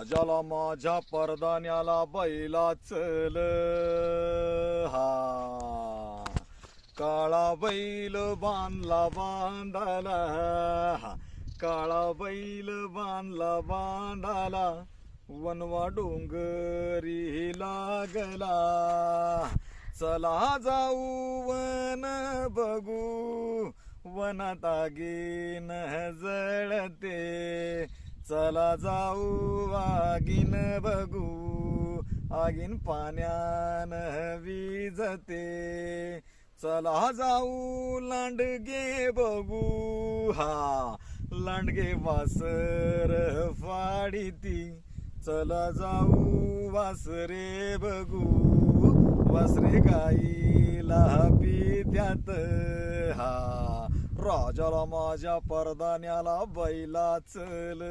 राजाला माझ्या परदान्याला बैला चल हा, काळा बैल बांधला बांधाला, काळा बैल बांधला बांधाला, वनवा डोंगरी लागला, चला जाऊ वन बघू, वनात आगीन जळते, चला जाऊ आगीन बघू, आगीन पाण्यान विजते, चला जाऊ लांडगे बघू, हा लांडगे वासर फाडीती, चला जाऊ वासरे बघू, वासरे गाईला पित्यात, हा राजाला माझ्या परदान्याला बैला चल.